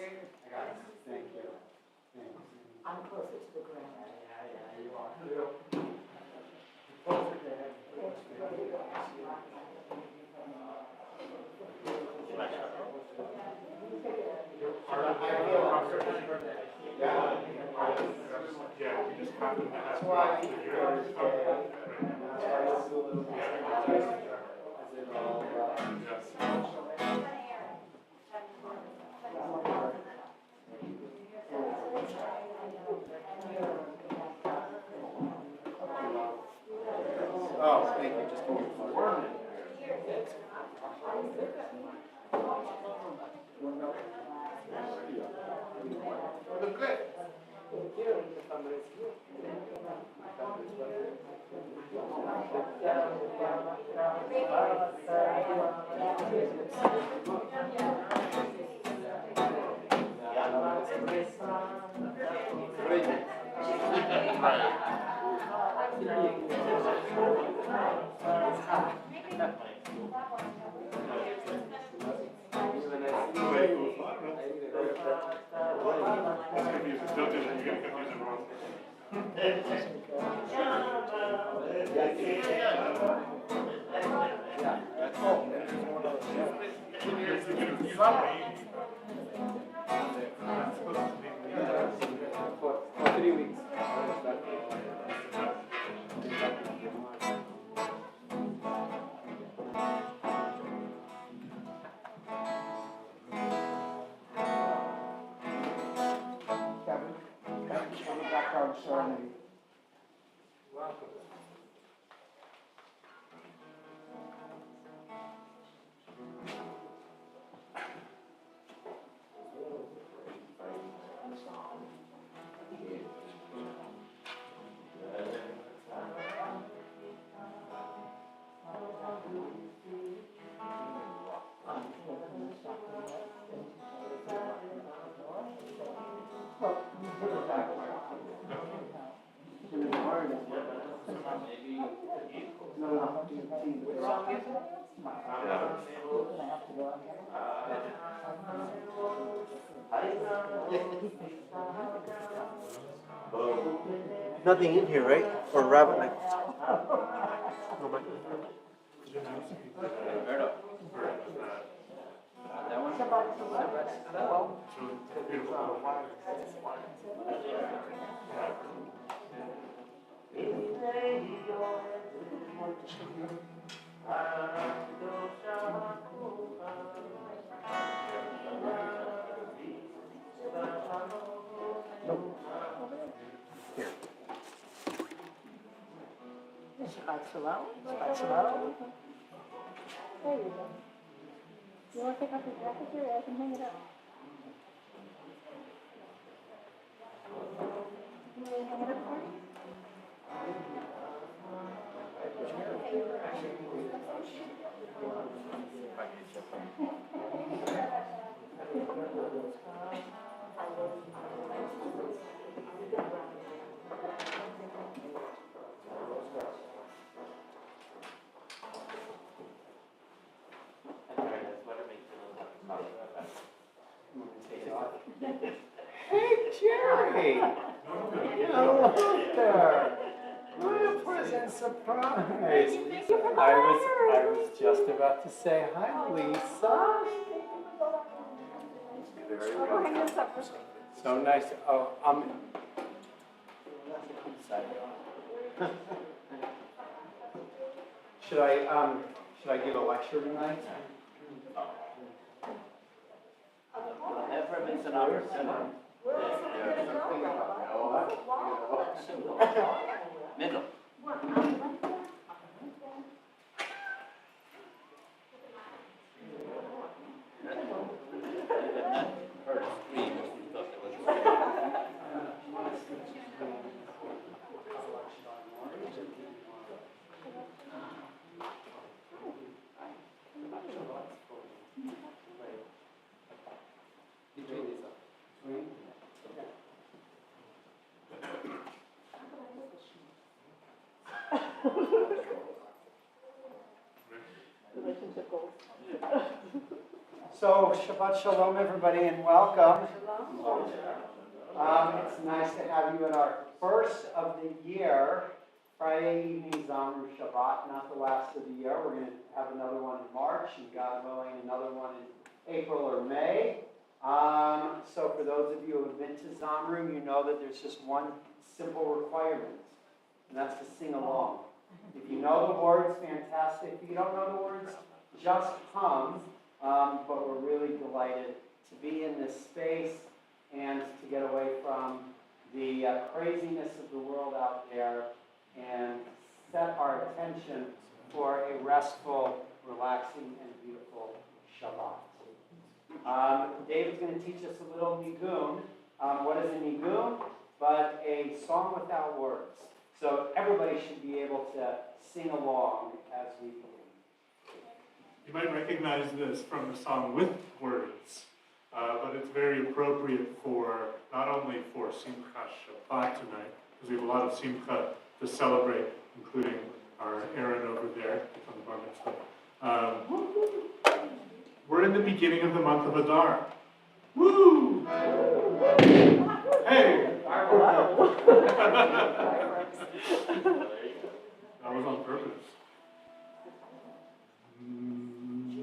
got it. Thank you. Thanks. I'm closer to the ground. Yeah, you are too. Closer to heaven. Yeah, we just happened to have. That's why it's a little bit. Oh, thank you. Just hold it forward. Look good. For 3 weeks. Kevin, on the background showing me. Welcome. Nothing in here, right? Or rabbit like. Shabbat shalom. Shabbat shalom. There you go. You want to take off your jacket here? I can hang it up. You want to hang it up for me? Hey, Jerry! Hello there! What a pleasant surprise! I was just about to say hi, Lisa. I'll hang this up for you. So nice. Oh, should I give a lecture tonight? Never miss an opportunity. Middle. So, Shabbat Shalom, everybody, and welcome. It's nice to have you at our first of the year, Friday evening Zamru Shabbat, not the last of the year. We're going to have another one in March, and God willing, another one in April or May. So for those of you who have been to Zamru, you know that there's just one simple requirement, and that's to sing along. If you know the words, fantastic. If you don't know the words, just hum. But we're really delighted to be in this space and to get away from the craziness of the world out there and set our attention for a restful, relaxing, and beautiful Shabbat. David's going to teach us a little nigun. What is a nigun? But a song without words. So everybody should be able to sing along as we begin. You might recognize this from the song with words, but it's very appropriate for, not only for Simcha Shabbat tonight, because we have a lot of Simcha to celebrate, including our Aaron over there, on the bar mitzvah. We're in the beginning of the month of Adar. Woo! Hey! That was on purpose.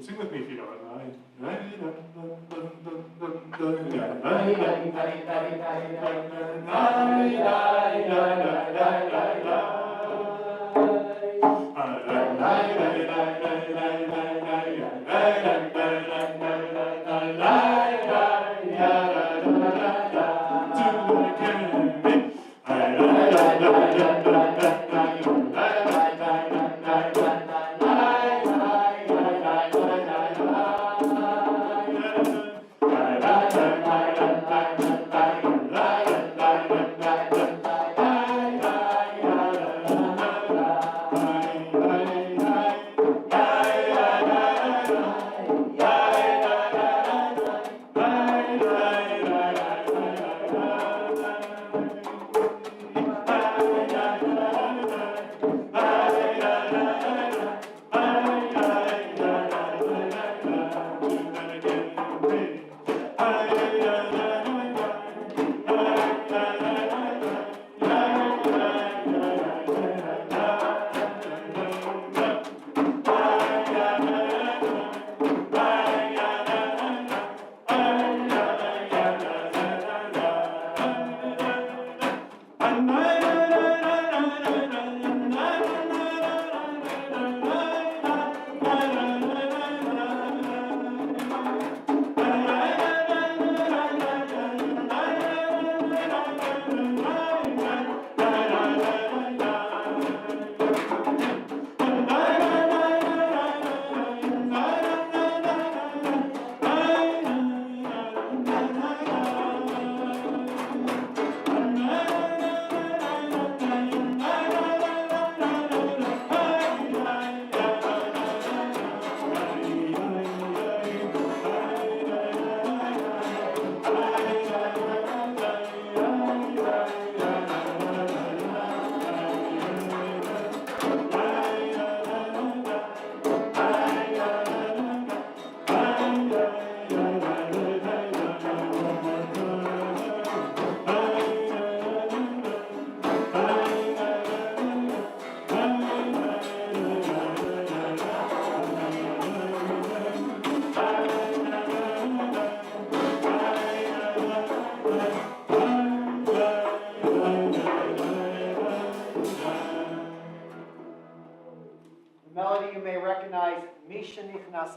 Sing with me if you know it.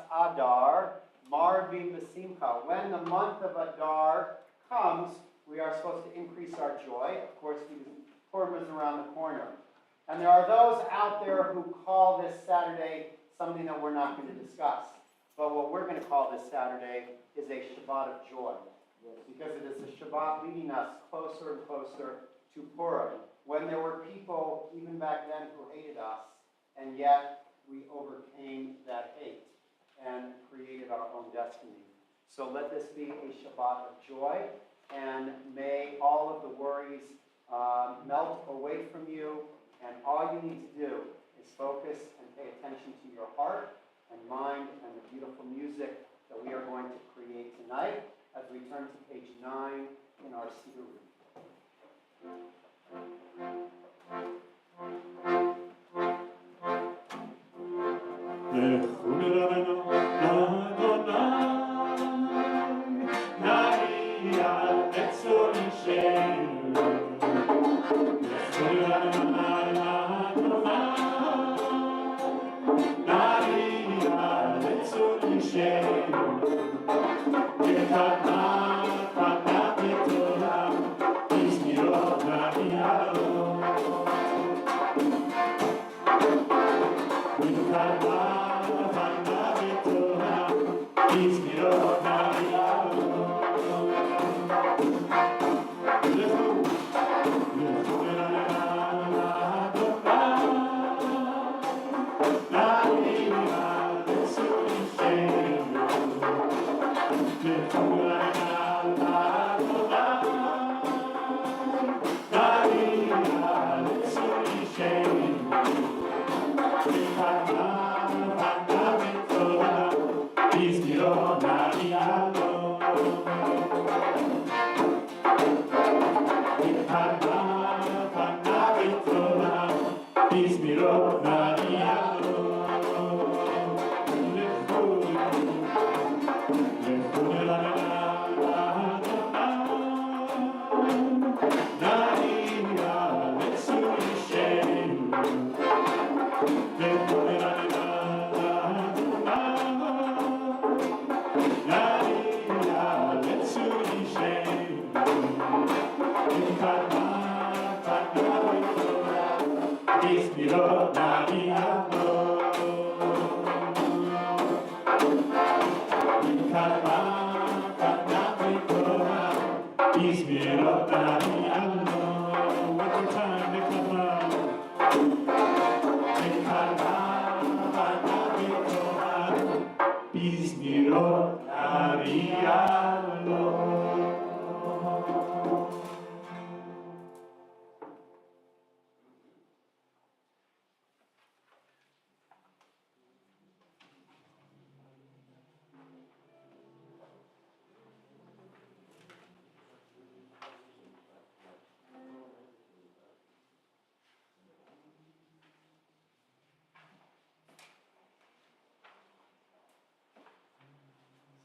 Adar, Marvi B'Simcha. When the month of Adar comes, we are supposed to increase our joy, of course, because Purim is around the corner. And there are those out there who call this Saturday something that we're not going to discuss. But what we're going to call this Saturday is a Shabbat of joy, because it is a Shabbat leading us closer and closer to Purim, when there were people, even back then, who hated us, and yet we overcame that hate and created our own destiny. So let this be a Shabbat of joy, and may all of the worries melt away from you, and all you need to do is focus and pay attention to your heart and mind and the beautiful music that we are going to create tonight as we turn to page 9 in our Siddur.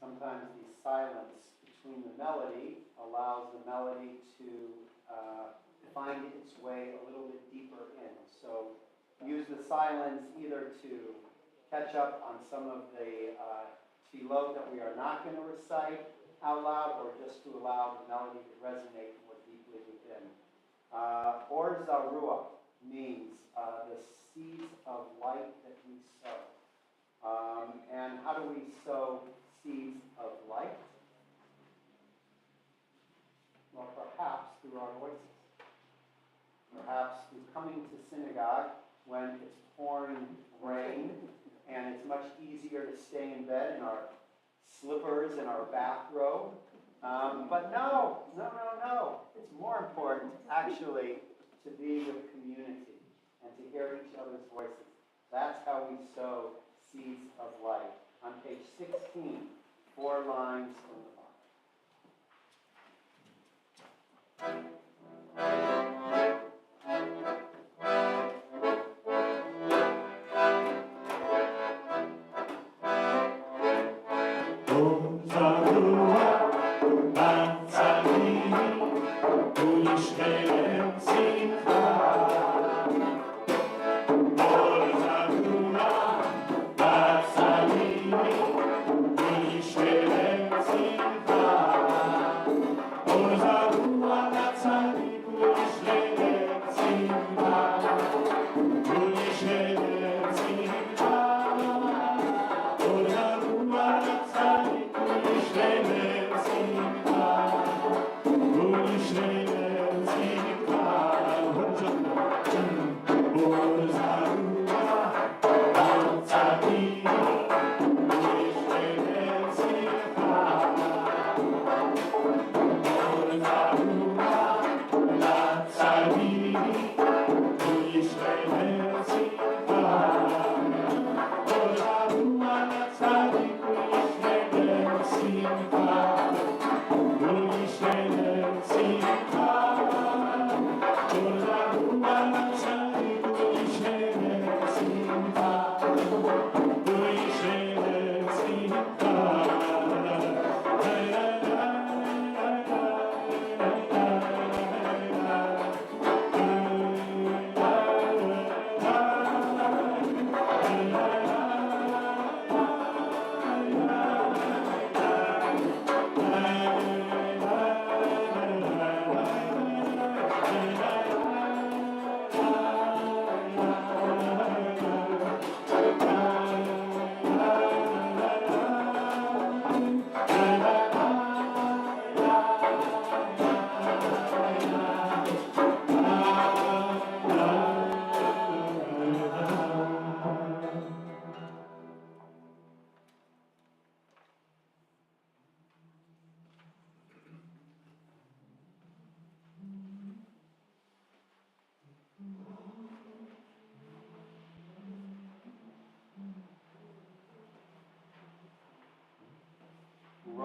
Sometimes the silence between the melody allows the melody to find its way a little bit deeper in. So use the silence either to catch up on some of the tefillot that we are not going to recite out loud, or just to allow the melody to resonate more deeply within. Or Zarua means the seeds of light that we sow. And how do we sow seeds of light? Well, perhaps through our voices. Perhaps through coming to synagogue when it's pouring rain and it's much easier to stay in bed in our slippers and our bathrobe. But no. It's more important, actually, to be with community and to hear each other's voices. That's how we sow seeds of light. On page 16, 4 lines from the bottom.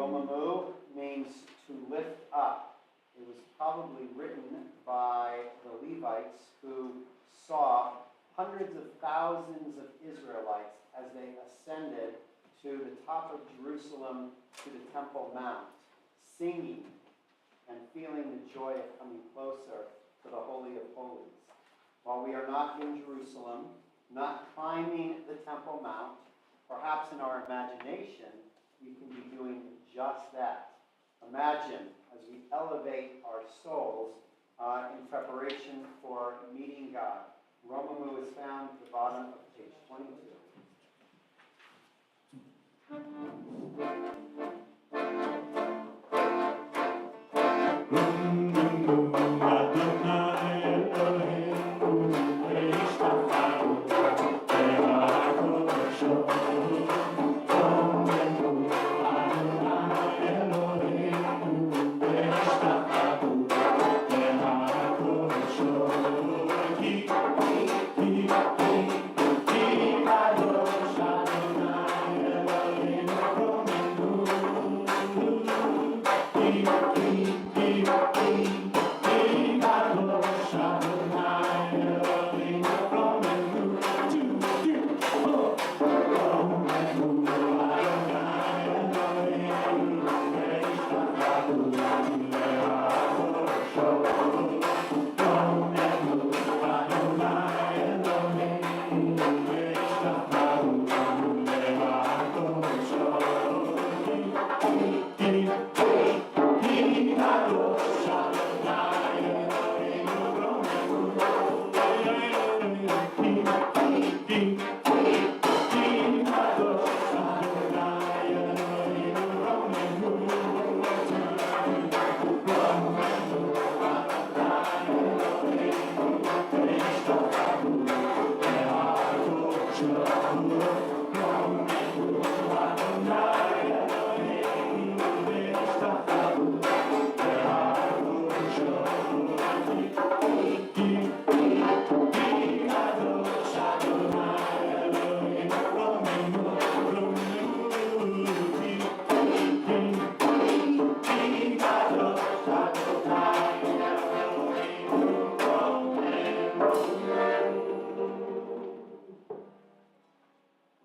Romamu means to lift up. It was probably written by the Levites who saw hundreds of thousands of Israelites as they ascended to the top of Jerusalem, to the Temple Mount, singing and feeling the joy of coming closer to the Holy of Holies. While we are not in Jerusalem, not climbing the Temple Mount, perhaps in our imagination, we can be doing just that. Imagine as we elevate our souls in preparation for meeting God. Romamu is found at the bottom of page 22.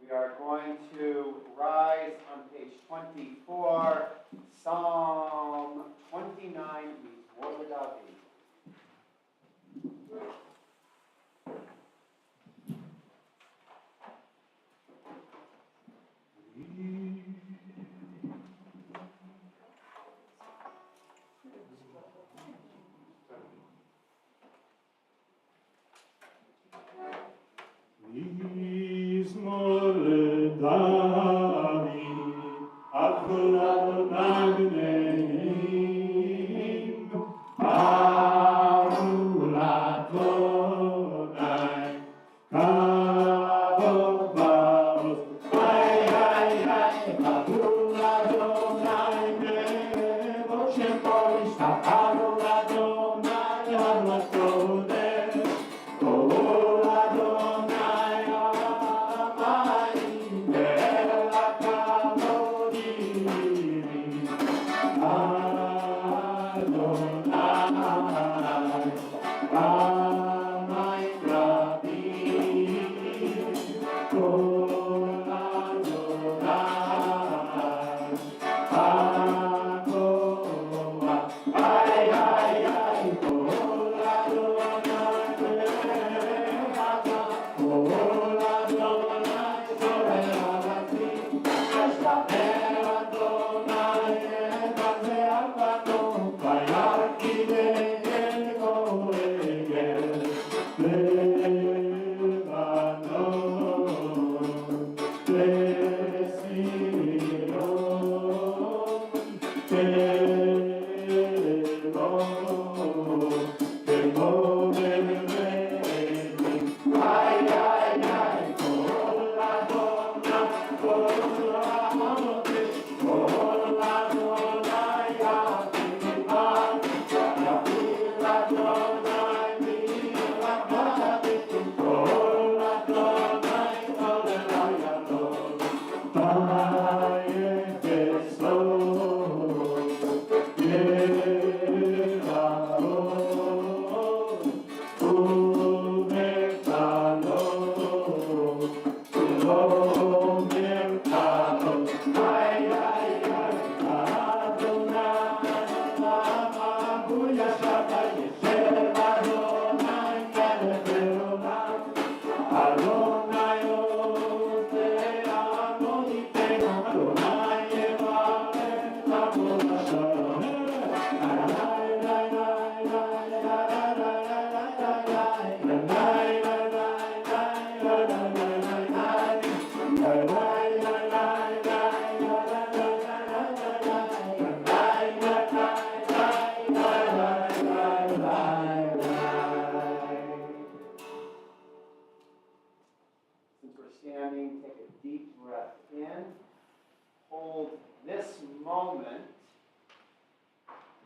We are going to rise on page 24, Psalm 29, Mizmor David.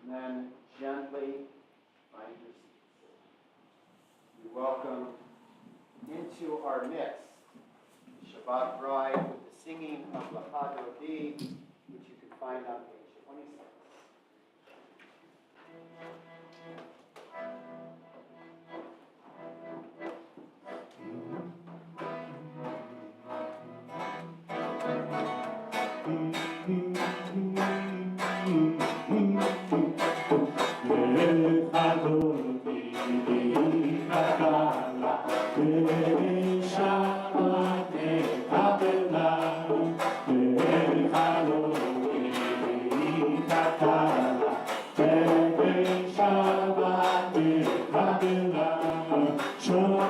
And then gently find your seats. We welcome into our midst the Shabbat bride with the singing of the Hadodi, which you can find on page 26. Shabbat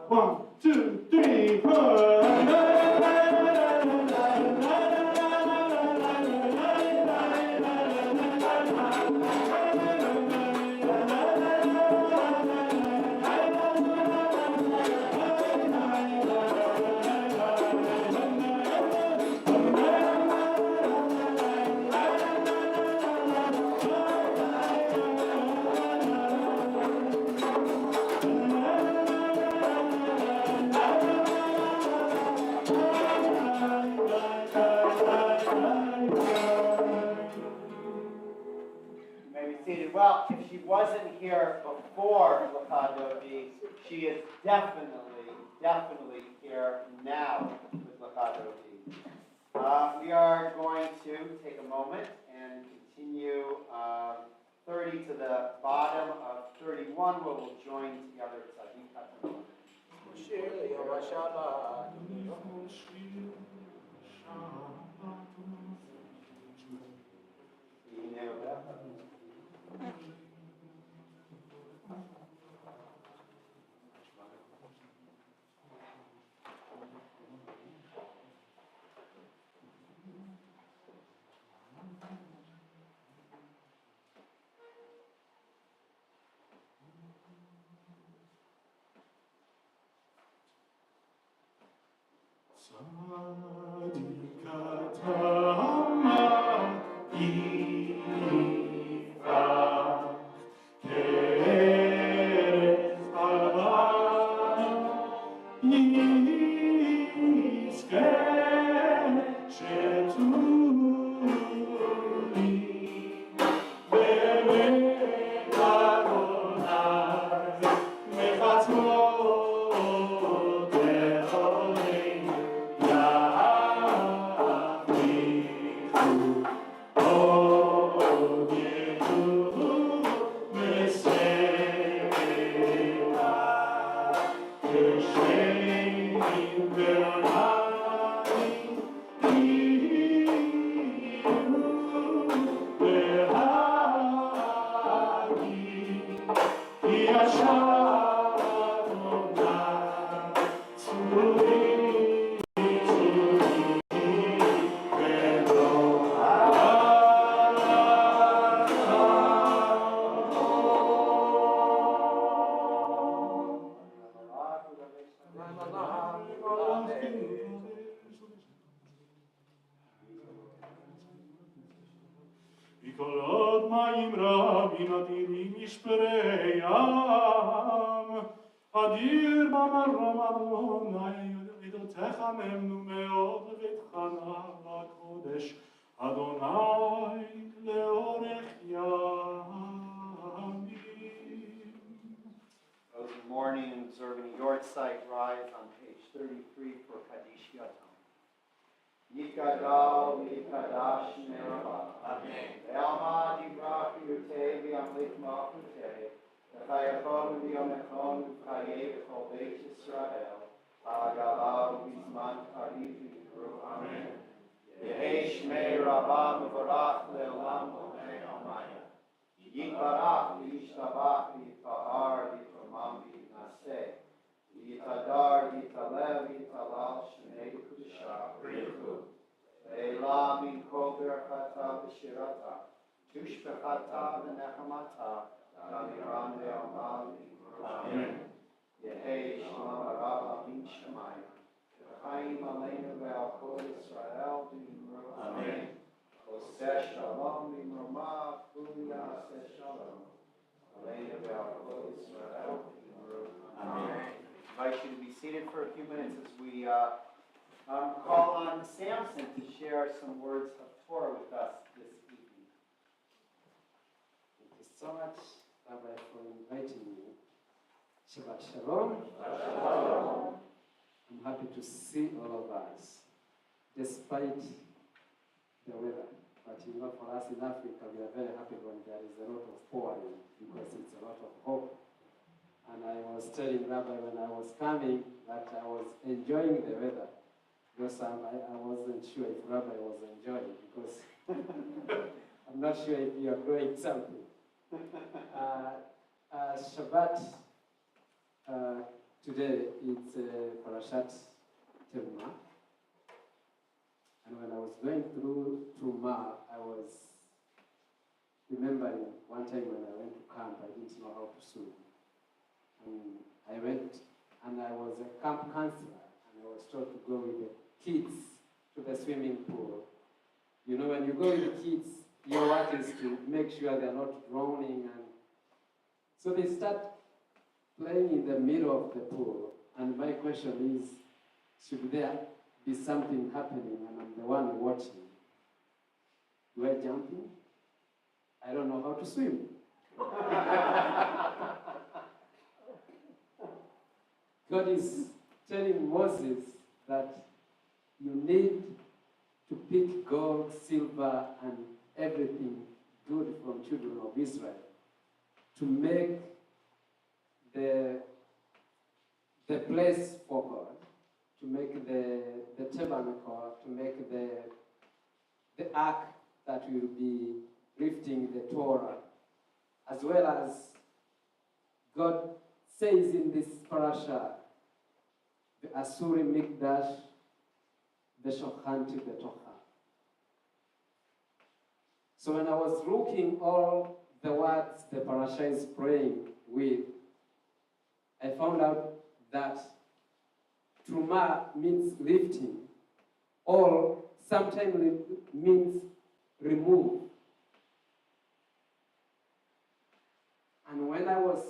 One, two, three, four. You may be seated. Well, if she wasn't here before Lakadodi, she is definitely here now with Lakadodi. We are going to take a moment and continue 30 to the bottom of 31, where we'll join together Tzaddik Those mourning and observing your sight rise on page 33 for Kaddish Yatom. Yikadal, Yikadash, Merabah. Amen. Elma, Divrach, Yute, V'amlik, Ma'akute. V'chayachom, V'yomechom, V'chayev, V'chol Beit Yisrael. Ha'agalah, V'zman, Kariv, V'yikru. Amen. Yehei Shmei Rabbah, V'varach, Le'olam, V'mei Almaya. Yikbarach, V'yishtabach, V'yitpa'ar, V'yitpamam, V'yitnaseh. Yitadar, Yitalev, Yitalal, Shmei Kudusha, Riku. Ve'ela min kol berachata v'shirata, tushbechata v'nechamata, gamiram ve'amal v'yikru. Amen. Yehei Shalom Rabba min Shemayim, v'chaim aleinu ve'al kol Yisrael v'yimru. Amen. Oseh Shalom v'yimroma, v'uya Oseh Shalom, aleinu ve'al kol Yisrael v'yimru. Amen. I invite you to be seated for a few minutes as we call on Samson to share some words of Torah with us this evening. Thank you so much, Rabbi, for inviting me. Shabbat Shalom. Shalom. I'm happy to see all of us. despite the weather. But you know, for us in Africa, we are very happy when there is a lot of pouring because it's a lot of hope. And I was telling Rabbi when I was coming that I was enjoying the weather. Because I wasn't sure if Rabbi was enjoying because I'm not sure if you are growing something. Shabbat today it's Parashat Teruma. And when I was going through Teruma, I was remembering one time when I went to camp, I didn't know how to swim. And I went and I was a camp counselor and I was told to go with the kids to the swimming pool. You know, when you go with the kids, your work is to make sure they're not drowning. And so they start playing in the middle of the pool. And my question is, should there be something happening and I'm the one watching? Do I jump in? I don't know how to swim. God is telling Moses that you need to pick gold, silver, and everything good from children of Israel to make the place for God, to make the tabernacle, to make the ark that will be lifting the Torah, as well as God says in this parasha, the Asuri Mikdash, the Shochanti Betocha. So when I was looking all the words the parasha is praying with, I found out that Truma means lifting, or sometimes means remove. And when I was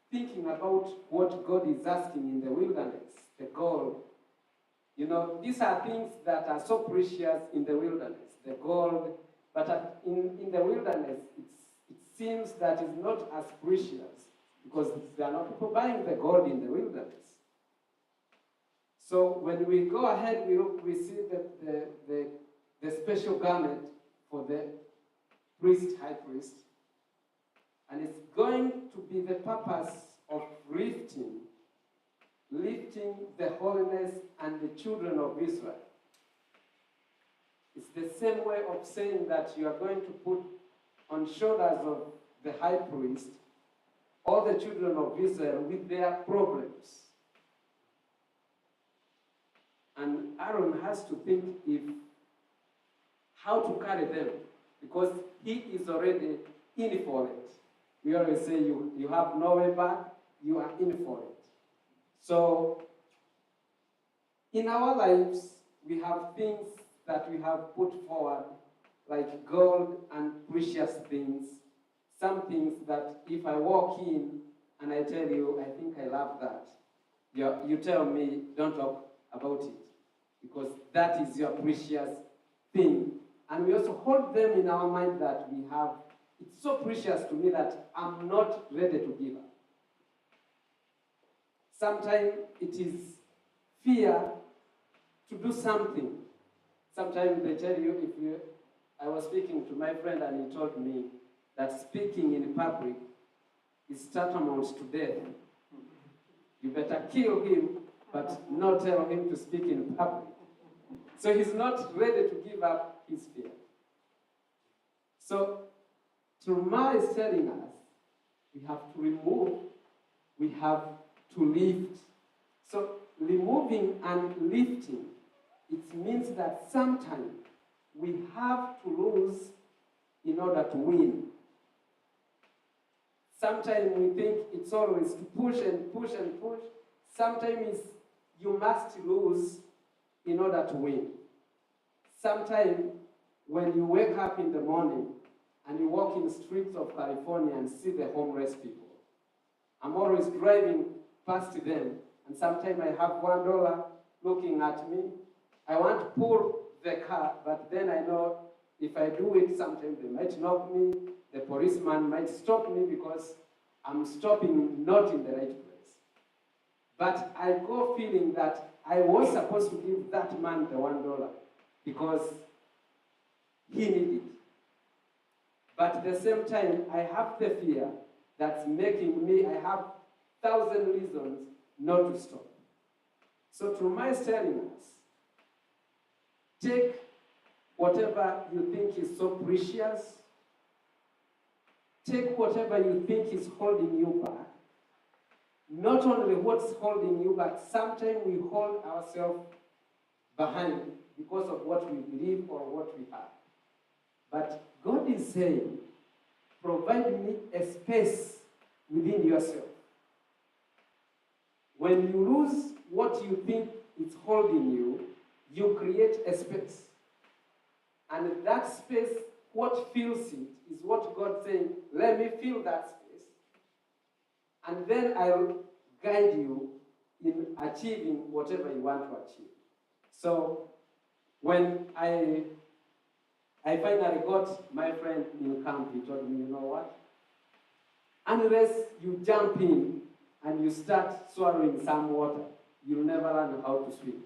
thinking about what God is asking in the wilderness, the gold, you know, these are things that are so precious in the wilderness, the gold, but in the wilderness, it seems that it's not as precious because there are not people buying the gold in the wilderness. So when we go ahead, we see the special garment for the priest, high priest, and it's going to be the purpose of lifting the holiness and the children of Israel. It's the same way of saying that you are going to put on shoulders of the high priest all the children of Israel with their problems. And Aaron has to think how to carry them, because he is already in for it. We always say you have no way back, you are in for it. So in our lives, we have things that we have put forward, like gold and precious things, some things that if I walk in and I tell you, I think I love that, you tell me, don't talk about it, because that is your precious thing. And we also hold them in our mind that we have, it's so precious to me that I'm not ready to give up. Sometimes it is fear to do something. Sometimes they tell you, I was speaking to my friend and he told me that speaking in public is tantamount to death. You better kill him, but not tell him to speak in public. So he's not ready to give up his fear. So Truma is telling us we have to remove, we have to lift. So removing and lifting, it means that sometimes we have to lose in order to win. Sometimes we think it's always to push and push and push. Sometimes you must lose in order to win. Sometimes when you wake up in the morning and you walk in the streets of California and see the homeless people, I'm always driving past them, and sometimes I have $1 looking at me. I want to pull the car, but then I know if I do it, sometimes they might knock me. The policeman might stop me because I'm stopping not in the right place. But I go feeling that I was supposed to give that man the $1, because he needed it. But at the same time, I have the fear that's making me, I have 1,000 reasons not to stop. So Truma is telling us, take whatever you think is so precious, take whatever you think is holding you back. Not only what's holding you back, sometimes we hold ourselves behind because of what we believe or what we have. But God is saying, provide me a space within yourself. When you lose what you think is holding you, you create a space. And that space, what fills it, is what God's saying, let me fill that space. And then I'll guide you in achieving whatever you want to achieve. So when I finally got my friend in camp, he told me, you know what? Unless you jump in and you start swallowing some water, you'll never learn how to swim.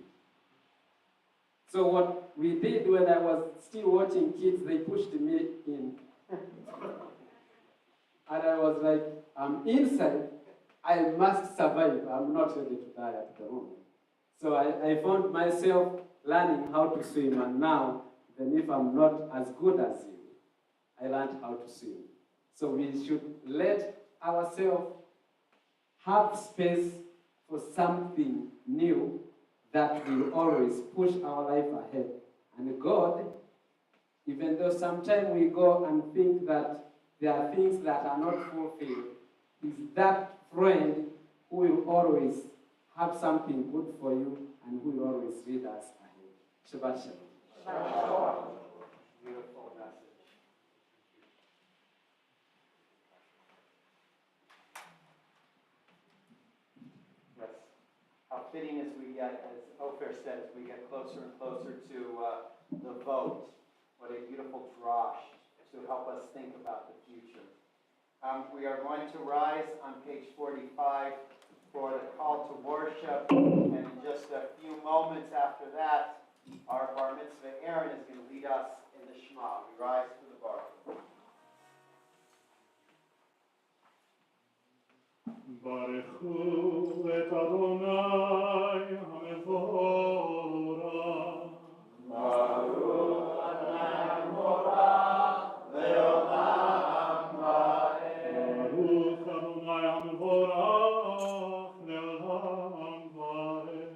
So what we did when I was still watching kids, they pushed me in. And I was like, I'm inside, I must survive. I'm not ready to die at the moment. So I found myself learning how to swim, and now, even if I'm not as good as you, I learned how to swim. So we should let ourselves have space for something new that will always push our life ahead. And God, even though sometimes we go and think that there are things that are not fulfilled, is that friend who will always have something good for you and who will always lead us ahead. Shabbat shalom. Beautiful message. Yes. How fitting as we get, as Ofer said, as we get closer and closer to the vote. What a beautiful drosh to help us think about the future. We are going to rise on page 45 for the call to worship, and in just a few moments after that, our bar mitzvah Aaron is going to lead us in the Shema. We rise for the bar. Baruchu et Adonai HaMevorach. Baruch Adonai HaMevorach le'olam va'ed. Baruch Adonai HaMevorach le'olam va'ed.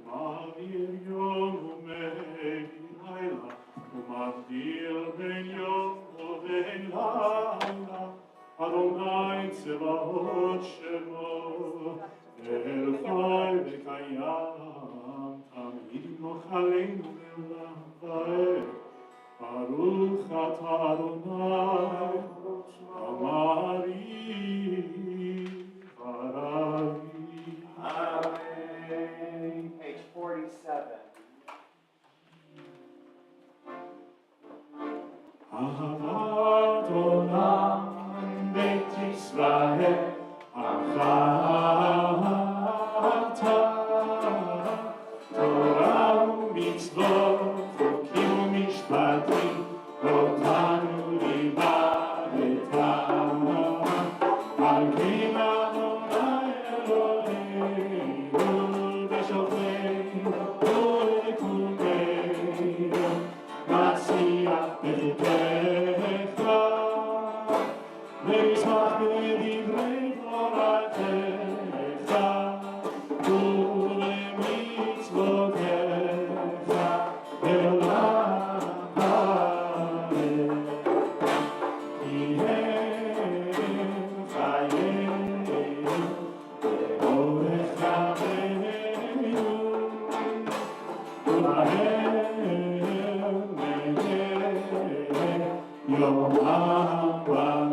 Ma'avir yom u'me'layla, u'mavdir ben yom u'ben layla, Adonai tzeva'ot shemo, el chai v'kayam, tamid nochaleinu le'olam va'ed. Baruch atah Adonai, amari v'arai. Page 47. Ahavat olam beit Yisrael, achavta, Torah u'mitzvot, chokim u'mishpatim, otanu libadetam. Al ken Adonai Eloheinu b'shofteinu u'lekumenu, Mashiach b'chukecha, v'yismach b'divrei toratecha, u'lemitzvotecha, le'olam va'ed. Ki hem chayenu, le'orech yameinu, u'lahem me'eh yom ha'olam.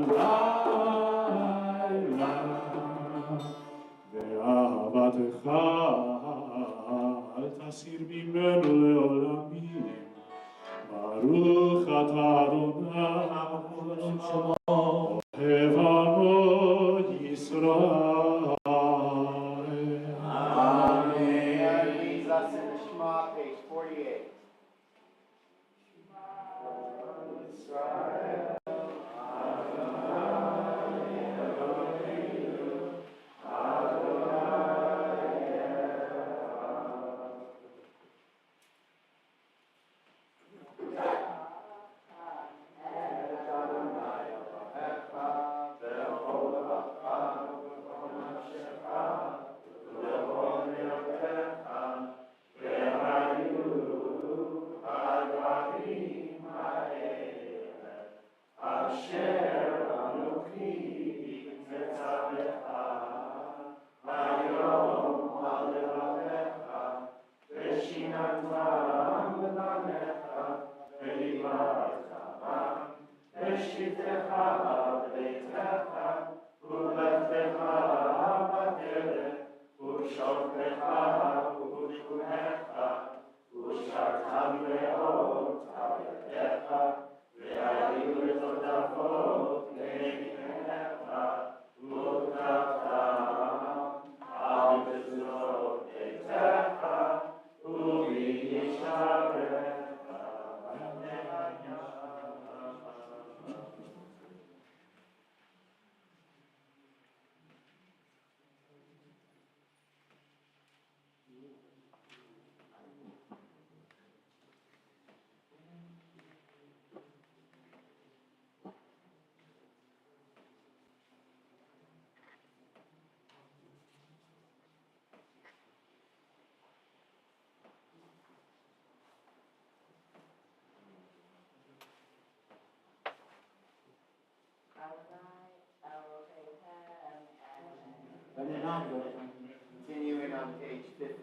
Continuing on page 50.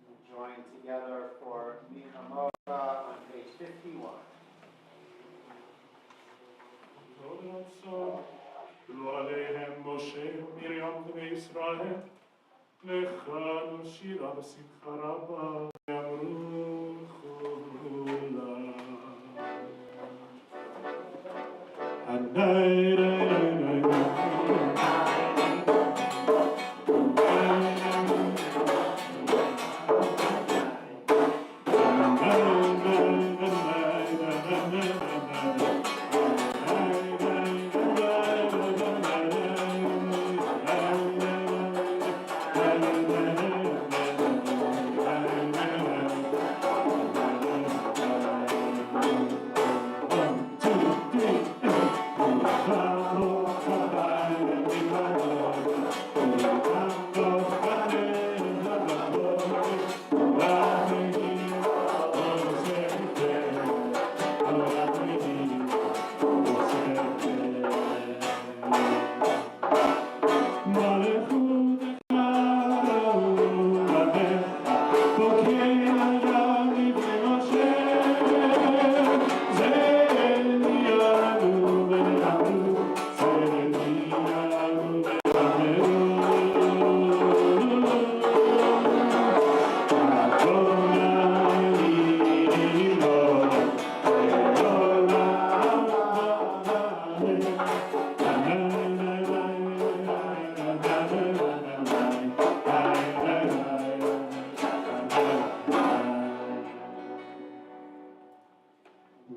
We'll join together for Michamocha on page 51. לא עליהם משה ומרים בני ישראל, לך נשירה בשמחה רבה, אמרו כולם.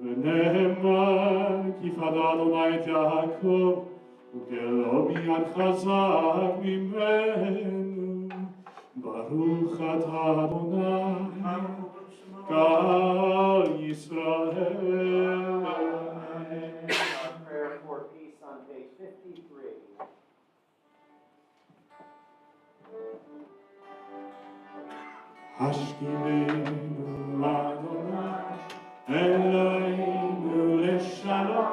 ונאמר כי פדה אדוני את יעקב וגאלו ביד חזק ממנו ברוך אתה אדוני כל ישראל. Our prayer for peace on page 53. השכיבנו אדוני אלוהינו לשלום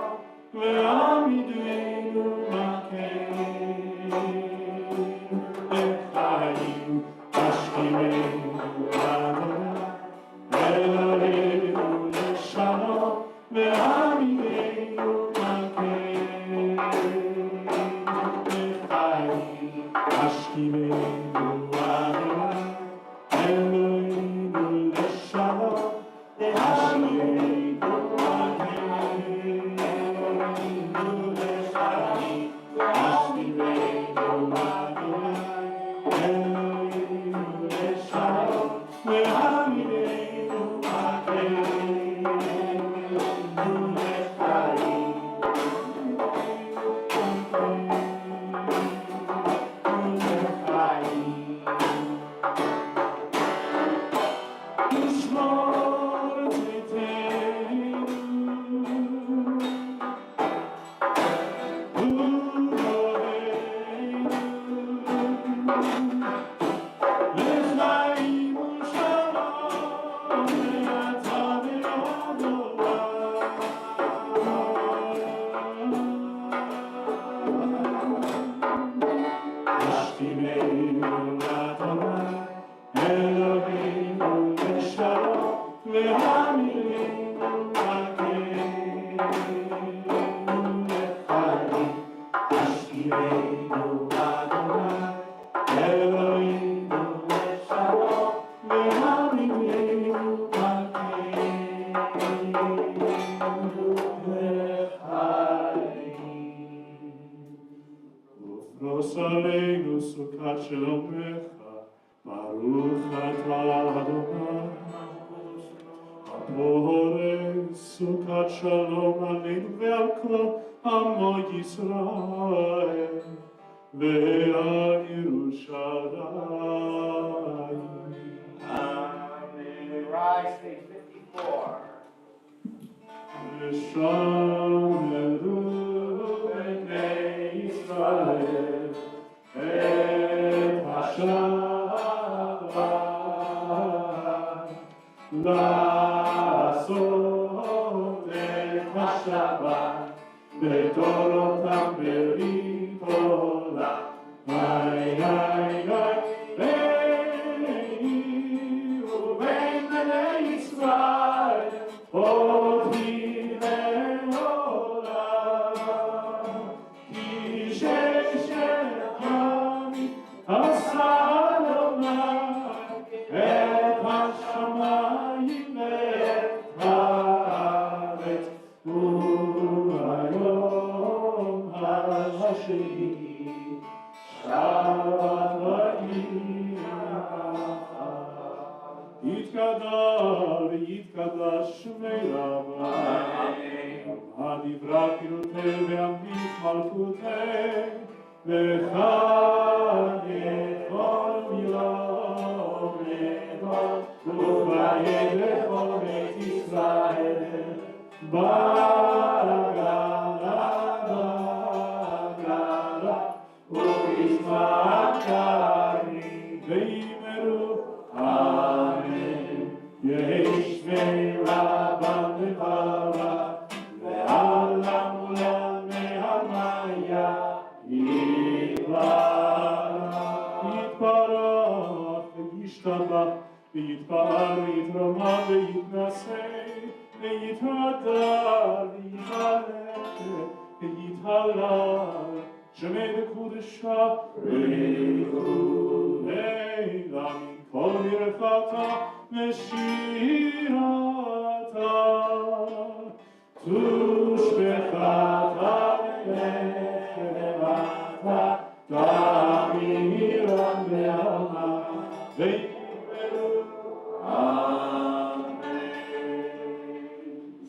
ועמידנו מקום לחיים. השכיבנו אדוני אלוהינו לשלום ועמידנו מקום לחיים. השכיבנו אדוני אלוהינו לשלום עלינו סוכת שלומך, ברוך אתה אדוני. הפורש סוכת שלום עלינו ועל כל עמו ישראל ועל ירושלים. Amen. Rise, page 54. ושמרו בני ישראל את השבת בתורותם ברית עולם. היי היי היי, ביני ובין בני ישראל, אותי לעולם. כי ששת ימים עשה אדוני את השמיים ואת הארץ, וביום השני שבת וירא. יתגדל ויתקדש שמי רבה, הדברה פירוטי ואמית מלכותי, וחג כל מילה ומדבר, ובעד לכל בית ישראל, בגלה, ובזמן קריב, ואמרו אמן. יש מרבם לברה, ועלם ולמי המיה יתברך וישתבח ויתפאר ויתרומם ויתנשא ויתהדר ויתהלך ויתהלל שמי בקודשה וכולי מכל ברכתה ושירתה תושבחתה ולמטה תמירם בעלמא ויאמרו אמן.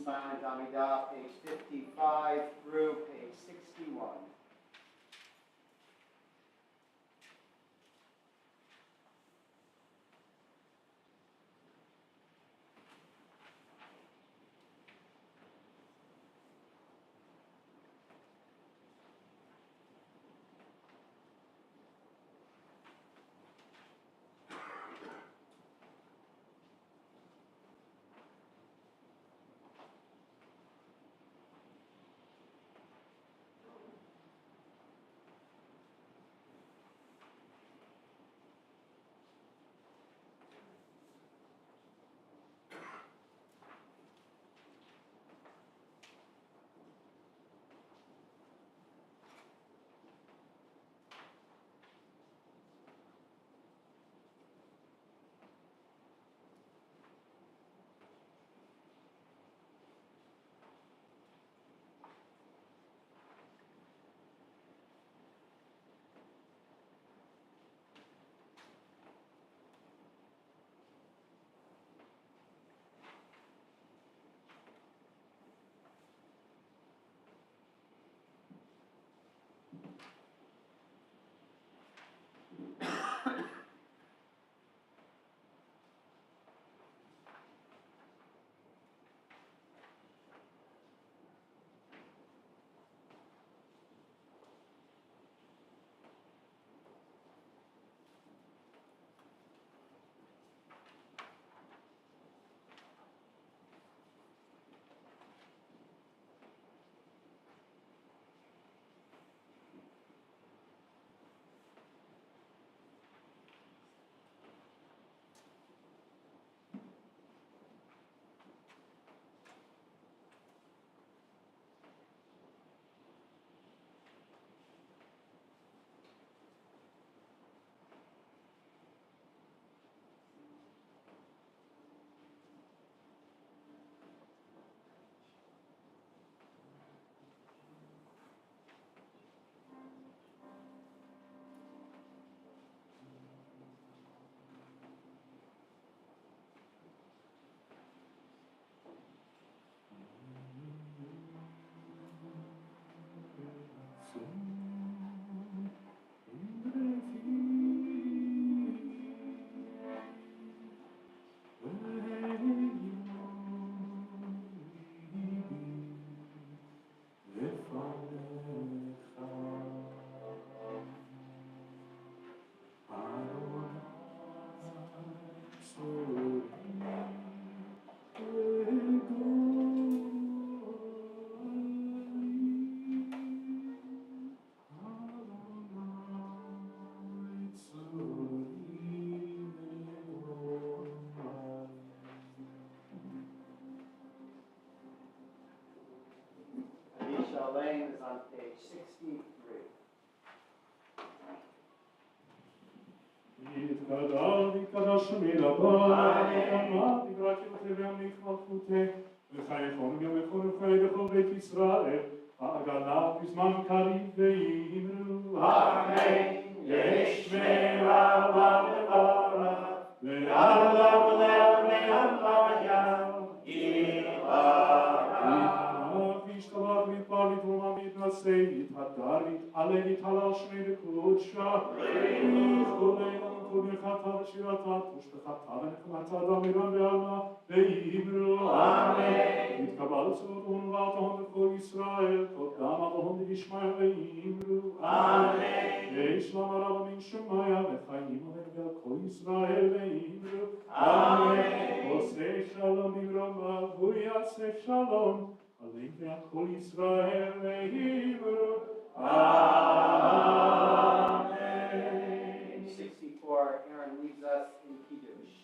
Silent Amidah, page 55 through page 61. וחייכון גם יכון וחיי בכל בית ישראל, העגלה בזמן קריב ואמרו אמן, ישמרה בדברה, ועליו ולבני המיה, וישתבח מתפר לתרומה מתנשא, יתהדר, יתעלה, יתהלל שמי בקודשה, ויכולנו כל מלכתה ושירתה, תושבחתה ונחמתה דמירן ועלמה, ואמרו אמן. יתקבל צורתון ועתון בכל ישראל, כל דם אבון וישמעיה ואמרו אמן. וישלם הרב מן שמעיה וחיים ולגל כל ישראל ואמרו אמן. עושה שלום במרומה ויעשה שלום עליהם ועל כל ישראל ואמרו amen. 64, Aaron leads us in Kiddush.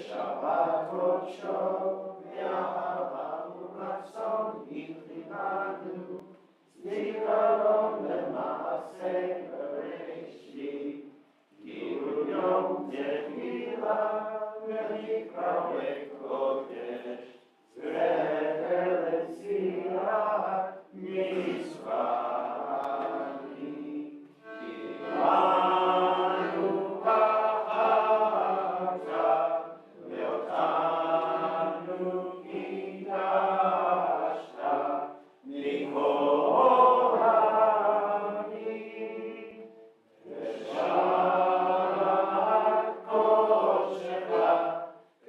Shabbat kodsho, v'ahava u'ratzon ichivanu, zikaron le'maaseh bereshit, kiru yom tefilah, v'nikra le'kodesh, zecher le'tzilat Mitzrayim, Kilanu b'chata, ve'otanu kidashta, mikol ha'amim, ve'sharat kodshcha,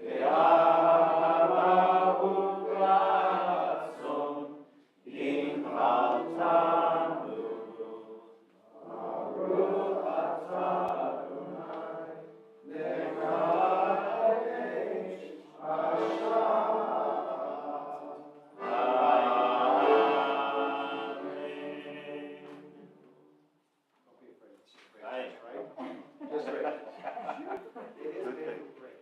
ve'ahava u'ratzon, inchaltanu, Baruch atah Adonai, le'kadesh Hashem. Amen. Don't be afraid, it's just great, right? Just great. It is very great.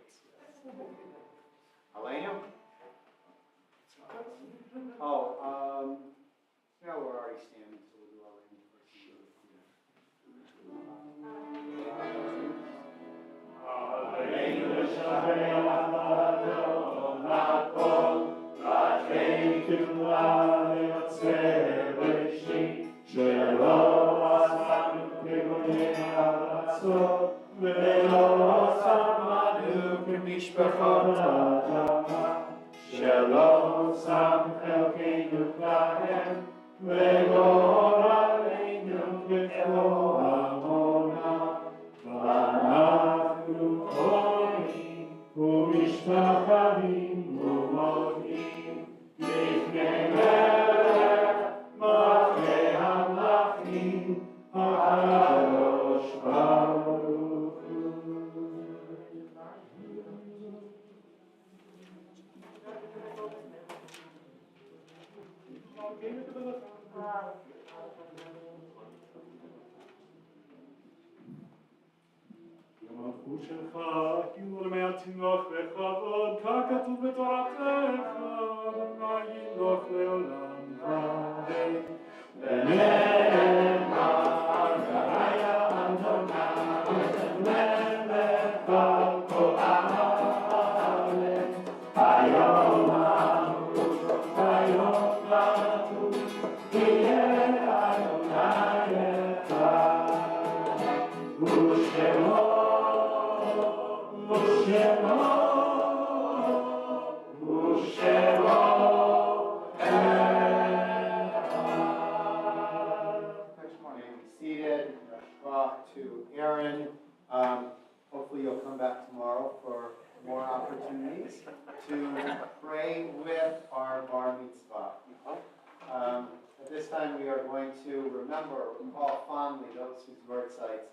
Elena? Oh, no, we're already standing, so we'll do Elena first. Aleinu shalom Adon hakol, v'ateinu le'otzeh b'reshit, shelo asanu כגויי הארצות, ולא שמענו כמשפחות האדמה, שלא שם חלקנו בהם, וגורלנו ככל עמונה, ואנחנו קוראים ומשתחווים ומודים לפני מלך מלכי המלכים, הקדוש ברוך הוא. המלכות שלך כאילו למעטים לך בכבוד, ככתוב בתורתך, אדוני ימלוך לעולם ועד. ונאמר היה אדוני מלך על כל הארץ, היום ההוא יהיה אדוני אחד, ושמו Next morning, be seated, Shvach to Aaron. Hopefully you'll come back tomorrow for more opportunities to pray with our bar mitzvah. At this time, we are going to recall fondly those whose birth sites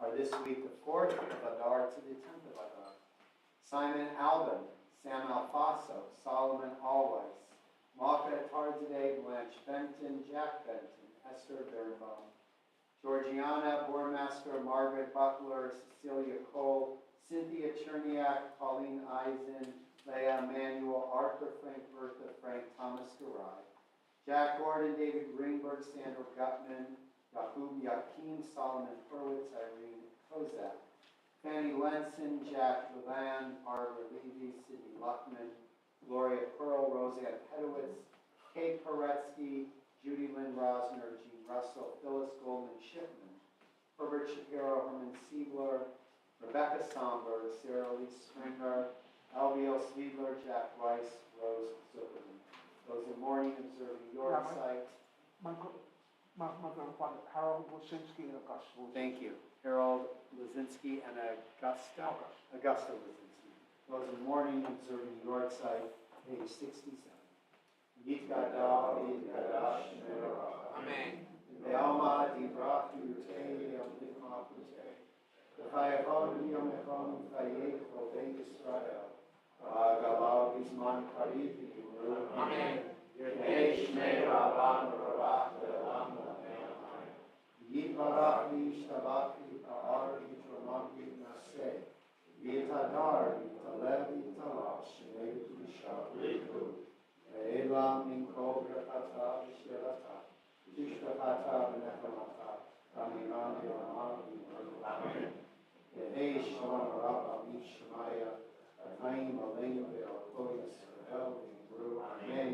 are this week, the 4th of Adar to the 10th of Adar. Simon Alban, Sam Alfaso, Solomon Alweiss, Malka Tarzadeh, Blanche Benton, Jack Benton, Esther Berenbaum. Georgiana Bormaster, Margaret Buckler, Cecilia Cole, Cynthia Cherniak, Pauline Eisen, Leah Manuel, Arthur Frank Bertha, Frank Thomas Garai, Jack Gordon, David Greenberg, Sandra Gutman, Yahoo Yakim, Solomon Hurwitz, Irene Kozak, Fanny Lenson, Jack Levan, Barbara Levy, Sidney Luckman, Gloria Pearl, Roseanne Pedowitz, Kate Paretsky, Judy Lynn Rosner, Jean Russell, Phyllis Goldman Shipman, Herbert Shapiro, Herman Siebler, Rebecca Somberg, Sarah Lee Springer, Albiel Sweedler, Jack Rice, Rose Zuckerman. Those in mourning observing your site. Harold Wilsinski and Augusta. Thank you. Harold Lazinski and Augusta Lazinski. Those in mourning observing your site, page 67. Yitkada, Yitkadash, Amen. Be'alma, Divrach, Yutei, Yamlikma, Kutei. V'chayachon, Yomechon, V'chayech, V'chayech Yisrael. V'agalau, Gizman, Karid, V'yimru. Amen. Yehi, Shnei, Rabban, Rabach, Ve'elam, Amen. Yitvarach, Yishtabach, Yita'ar, Yitromach, Yitnaseh. Yitadar, Yitaleh, Yitalach, Shnei, Yishav, Yitromach. Elam min kol b'chata v'shirata, v'shirata v'nechamata, v'amiran v'amar v'yimru. Amen. Yehi shalom rabba mishmaya, v'chaim aleinu v'alkol Yisrael v'yimru. Amen.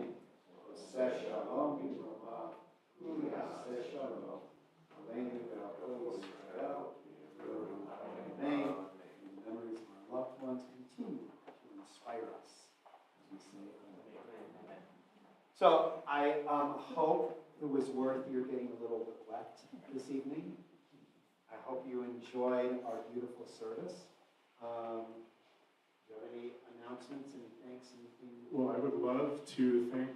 Oseh shalom v'yimru, v'yaseh shalom, aleinu v'alkol Yisrael v'yimru. Amen. The memories of our loved ones continue to inspire us as we say amen. So I hope it was worth your getting a little bit wet this evening. I hope you enjoyed our beautiful service. Do you have any announcements, any thanks, anything? Well, I would love to thank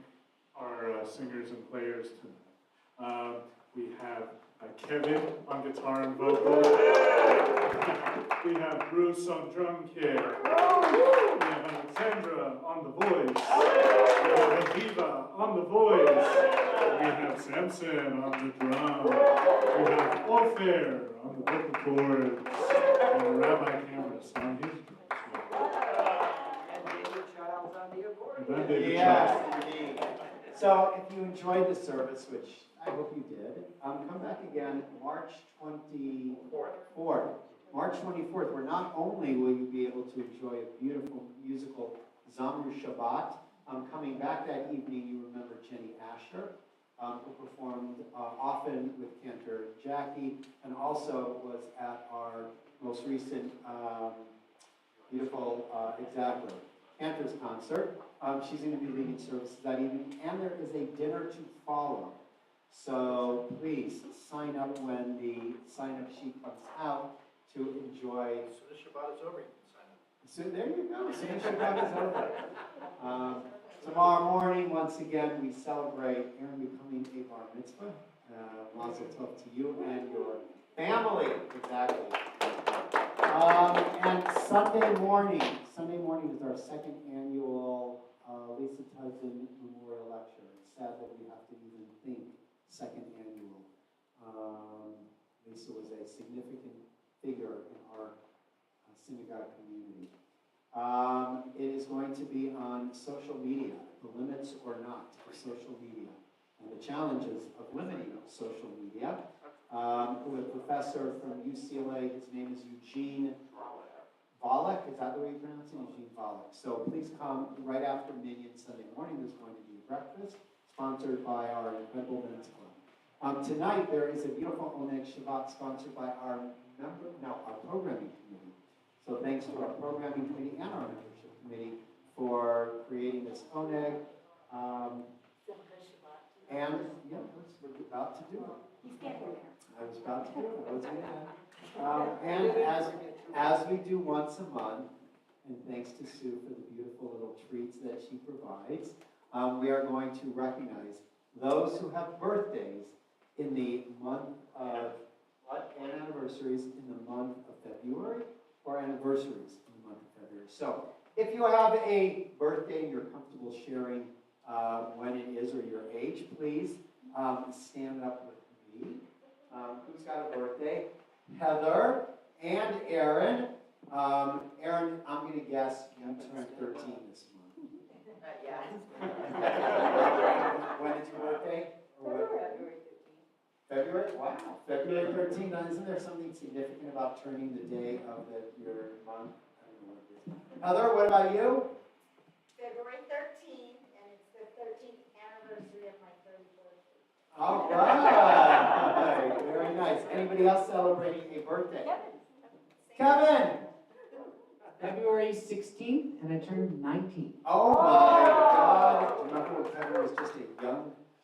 our singers and players tonight. We have Kevin on guitar and vocal. We have Bruce on drum kit. We have Alexandra on the voice. We have Aviva on the voice. We have Samson on the drum. We have Ofer on the vocal cords. And Rabbi Cameras on his drums. And David Child's on the accordion. And David Yes, Child. indeed. So if you enjoyed the service, which I hope you did, come back again March 24th. March 24th, where not only will you be able to enjoy a beautiful musical Zamru Shabbat, coming back that evening, you remember Jenny Asher, who performed often with Cantor Jackie, and also was at our most recent beautiful, exactly, Cantor's concert. She's going to be leading services that evening, and there is a dinner to follow. So please sign up when the sign-up sheet comes out to enjoy. As soon as Shabbat is over, you can sign up. So there you go. As soon as Shabbat is over. Tomorrow morning, once again, we celebrate Aaron becoming a bar mitzvah. Mazel tov to you and your family. Exactly. And Sunday morning is our second annual Lisa Tuzin Memorial Lecture. It's sad that we have to even think second annual. Lisa was a significant figure in our synagogue community. It is going to be on social media, the limits or not of social media, and the challenges of limiting social media. With a professor from UCLA, his name is Eugene Volek, is that the way you pronounce it? Eugene Volek. So please come right after Minyan Sunday morning. There's going to be a breakfast sponsored by our incredible men's club. Tonight there is a beautiful Oneg Shabbat sponsored by our programming committee. So thanks to our programming committee and our membership committee for creating this Oneg. And yeah, we're about to do it. He's getting there. I was about to do it. I was going to. And as we do once a month, and thanks to Sue for the beautiful little treats that she provides, we are going to recognize those who have birthdays in the month of, and anniversaries in the month of February, or anniversaries in the month of February. So, if you have a birthday and you're comfortable sharing when it is or your age, please stand up with Who's got a birthday? Heather and Aaron. Aaron, I'm going to guess you turned 13 this month. When is your birthday? February? Wow. February 13th. Now, isn't there something significant about turning the day of your month? I don't know what it is. Heather, what about you? February 13th, and it's the 13th anniversary of my 31st. All right. Very nice. Anybody else celebrating a birthday? Kevin. February 16th, and I turned 19. Oh my God. Remember when Kevin was just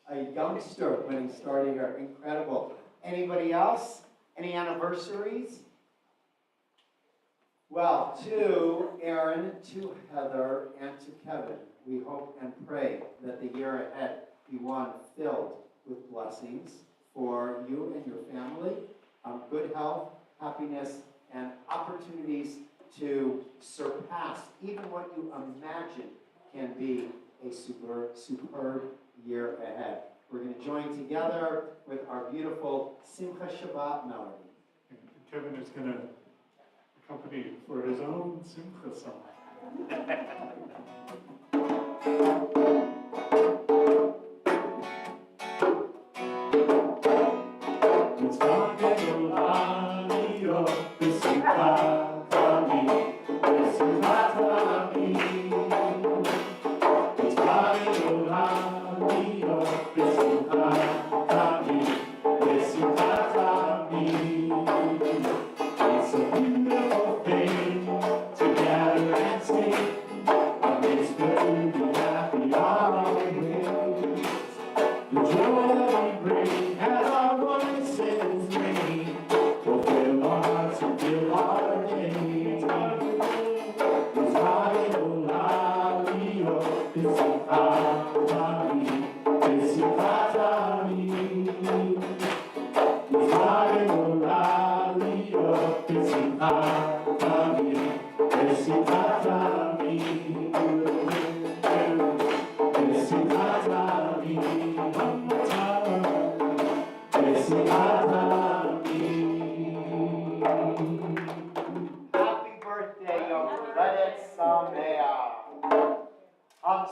a youngster when he started here. Incredible. Anybody else? Any anniversaries? Well, to Aaron, to Heather, and to Kevin, we hope and pray that the year ahead be one filled with blessings for you and your family, good health, happiness, and opportunities to surpass even what you imagine can be a superb year ahead. We're going to join together with our beautiful Simcha Shabbat melody. And Kevin is going to accompany for his own Simcha song.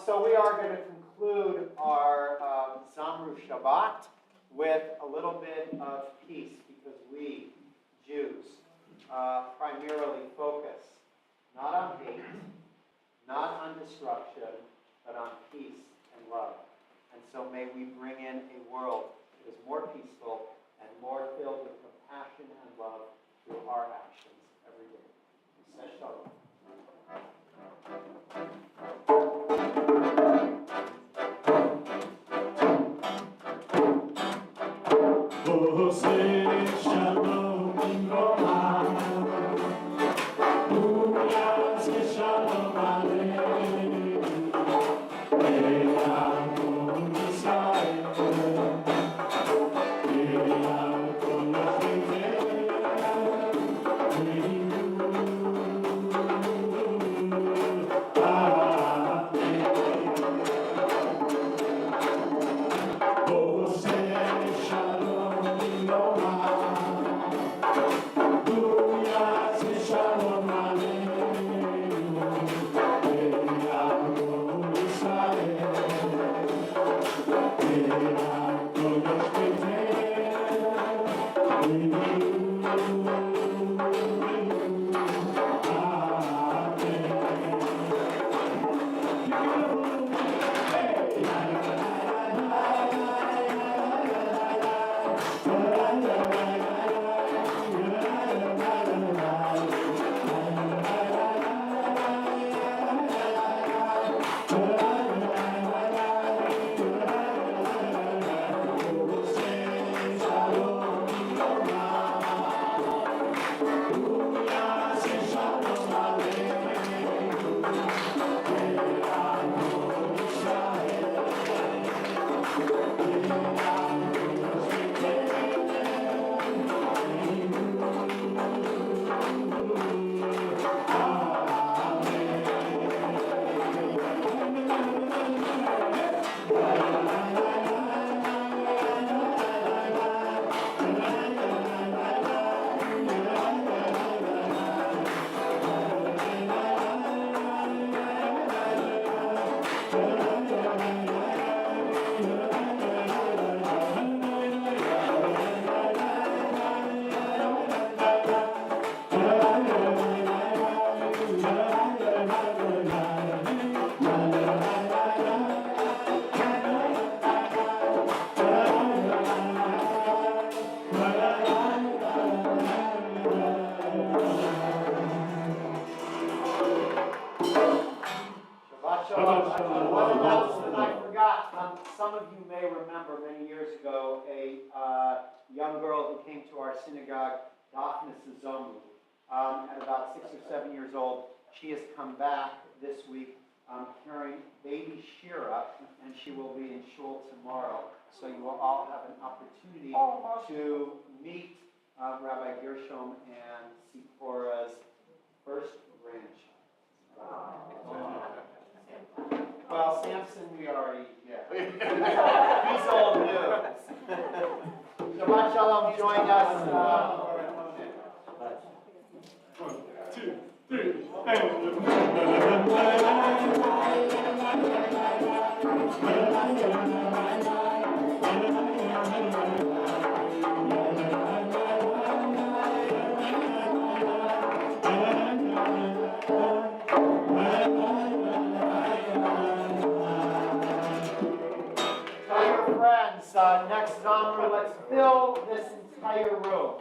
So we are going to conclude our Zamru Shabbat with a little bit of peace, because we, Jews, primarily focus not on hate, not on destruction, but on peace and love. And so may we bring in a world that is more peaceful and more filled with compassion and love through our actions every day. Say shalom. remember many years ago a young girl who came to our synagogue, Daphne Zamru, at about 6 or 7 years old. She has come back this week carrying baby Shira, and she will be in shul tomorrow. So you will all have an opportunity to meet Rabbi Gershom and Sipporah's first grandchild. Well, Samson, we already, he's old news. Shabbat Shalom, join us. 1, 2, 3, Tell your friends, next Zamru, let's fill this entire room.